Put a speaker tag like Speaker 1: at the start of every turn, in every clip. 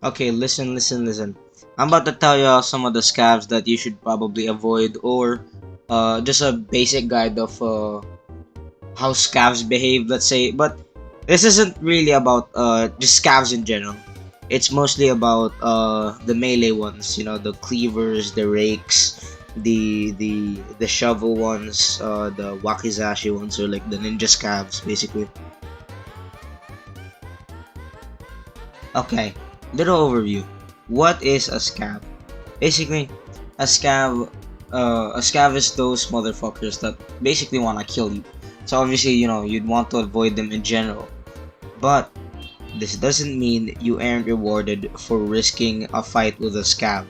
Speaker 1: Okay, listen. I'm about to tell you some of the scavs that you should probably avoid, or just a basic guide of how scavs behave, let's say. But this isn't really about just scavs in general. It's mostly about the melee ones, you know, the cleavers, the rakes, the shovel ones, the wakizashi ones, or like the ninja scavs, basically. Okay, little overview. What is a scav? Basically, a scav, a scav is those motherfuckers that basically want to kill you. So obviously, you know, you'd want to avoid them in general. But this doesn't mean you aren't rewarded for risking a fight with a scav.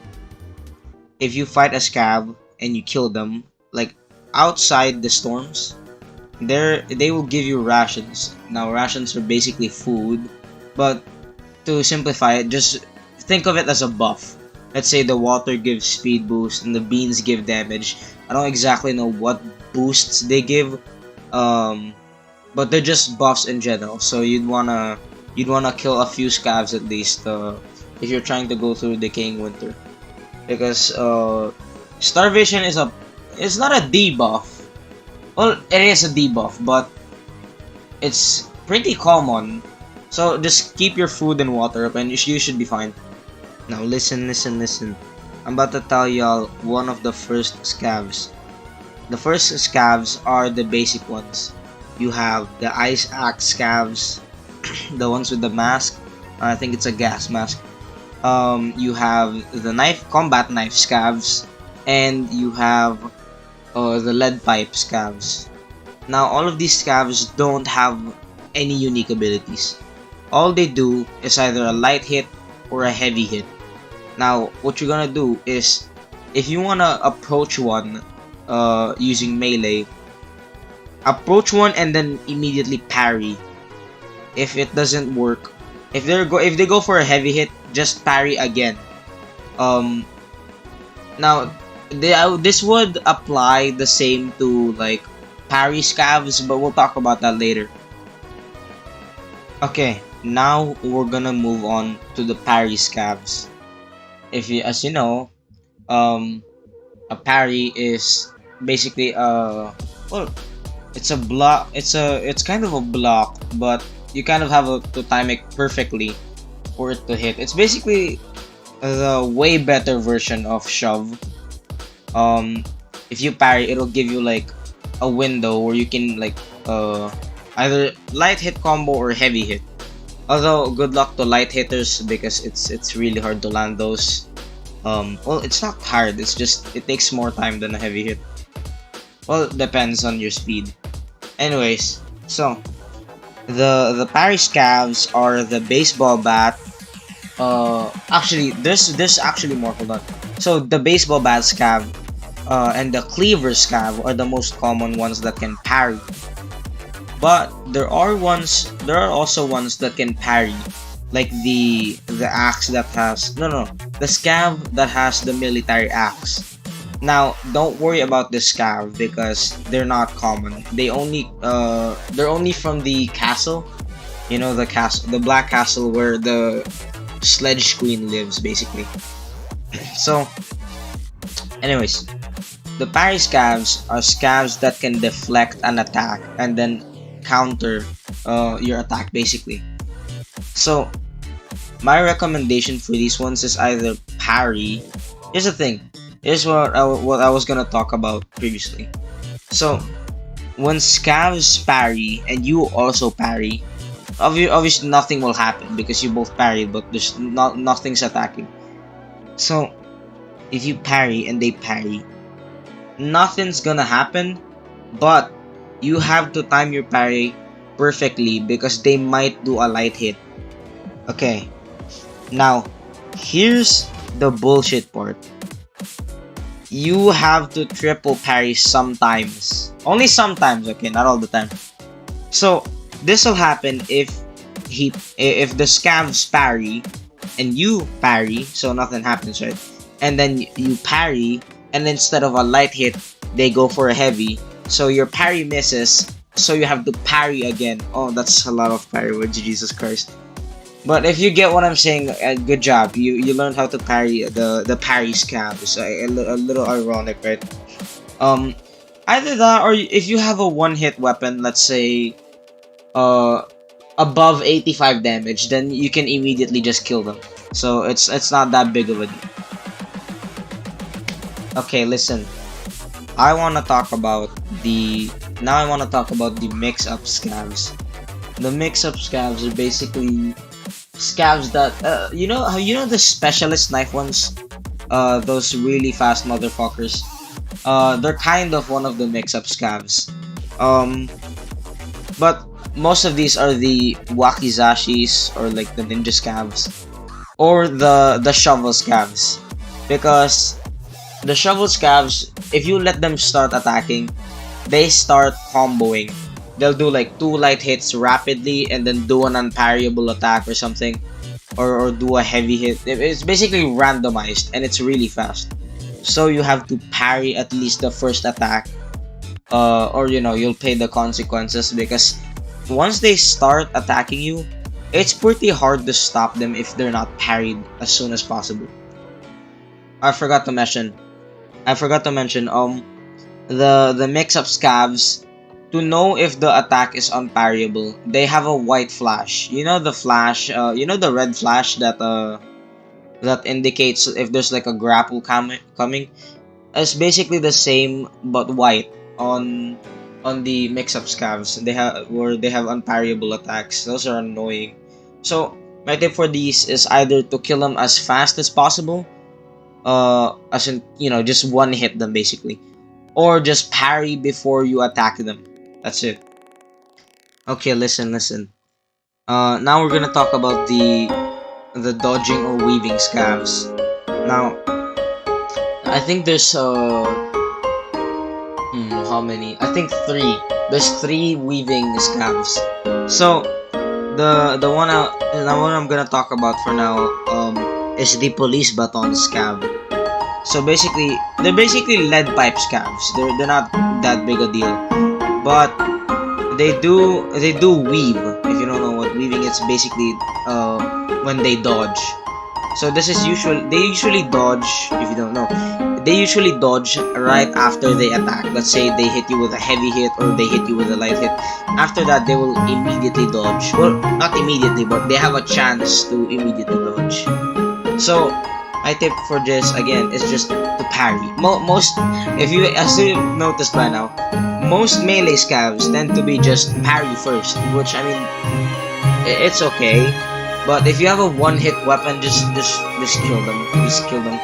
Speaker 1: If you fight a scav and you kill them, like outside the storms, they will give you rations. Now rations are basically food, but to simplify it, just think of it as a buff. Let's say the water gives speed boost and the beans give damage. I don't exactly know what boosts they give, um, but they're just buffs in general. So you'd wanna kill a few scavs at least if you're trying to go through decaying winter, because starvation is a it's not a debuff. Well, it is a debuff, but it's pretty common. So just keep your food and water up and you should be fine. Now listen. I'm about to tell y'all one of the first scavs. The first scavs are the basic ones. You have the ice axe scavs, the ones with the mask. I think it's a gas mask. You have the combat knife scavs, and you have the lead pipe scavs. Now all of these scavs don't have any unique abilities. All they do is either a light hit or a heavy hit. Now, what you're gonna do is, if you wanna approach one using melee, approach one and then immediately parry. If it doesn't work, if they go for a heavy hit, just parry again. Um, Now, this would apply the same to like parry scavs, but we'll talk about that later. Okay, now we're gonna move on to the parry scavs. As you know, um, a parry is basically well, it's a block. It's kind of a block, but you kind of have to time it perfectly for it to hit. It's basically the way better version of shove. Um, if you parry, it'll give you like a window where you can like either light hit combo or heavy hit. Although good luck to light hitters because it's really hard to land those. Well, it's not hard. It's just it takes more time than a heavy hit. Well, it depends on your speed. Anyways, so the parry scavs are the baseball bat. Actually, there's actually more. Hold on. So the baseball bat scav, and the cleaver scav are the most common ones that can parry. But there are also ones that can parry, like the axe that has the scav that has the military axe. Now, don't worry about the scav because they're not common. They're only from the castle, you know, the black castle where the sledge queen lives, basically. So, anyways, the parry scavs are scavs that can deflect an attack and then counter your attack, basically. So my recommendation for these ones is either parry. Here's the thing. Here's what I was gonna talk about previously. So when scavs parry and you also parry, obviously nothing will happen because you both parried, but there's nothing's attacking. So if you parry and they parry, nothing's gonna happen, but you have to time your parry perfectly because they might do a light hit. Okay, now here's the bullshit part. You have to triple parry sometimes. Only sometimes, okay, not all the time. So this will happen if the scavs parry and you parry, so nothing happens, right? And then you parry, and instead of a light hit, they go for a heavy. So your parry misses, so you have to parry again. Oh, that's a lot of parry words, Jesus Christ. But if you get what I'm saying, good job. You learned how to parry the parry scavs. A little ironic, right? Um, Either that or if you have a one-hit weapon, let's say uh above 85 damage, then you can immediately just kill them. So it's not that big of a deal. Okay, listen. I want to talk about the Now I want to talk about the mix-up scavs. The mix-up scavs are basically scavs that you know the specialist knife ones, those really fast motherfuckers. They're kind of one of the mix-up scavs. But most of these are the wakizashis, or like the ninja scavs, or the shovel scavs, because the shovel scavs, if you let them start attacking, they start comboing. They'll do like 2 light hits rapidly and then do an unparryable attack or something, or do a heavy hit. It's basically randomized and it's really fast. So you have to parry at least the first attack, or you'll pay the consequences, because once they start attacking you, it's pretty hard to stop them if they're not parried as soon as possible. I forgot to mention. The mix-up scavs, to know if the attack is unparryable, they have a white flash. You know the flash, the red flash that indicates if there's like a grapple coming. It's basically the same but white on the mix-up scavs. They have unparryable attacks. Those are annoying. So my tip for these is either to kill them as fast as possible, as in just one hit them basically, or just parry before you attack them. That's it. Okay, listen. Now we're gonna talk about the dodging or weaving scavs. Now, I think there's how many? I think three. There's three weaving scavs. So the one I'm gonna talk about for now is the police baton scav. So basically, they're basically lead pipe scavs. They're not that big a deal, but they do weave. If you don't know what weaving is, basically when they dodge. So they usually dodge. If you don't know, they usually dodge right after they attack. Let's say they hit you with a heavy hit or they hit you with a light hit. After that, they will immediately dodge. Well, not immediately, but they have a chance to immediately dodge. So my tip for this again is just to parry. As you noticed by now, most melee scavs tend to be just parry first, which I mean, it's okay. But if you have a one-hit weapon, just kill them. Please kill them.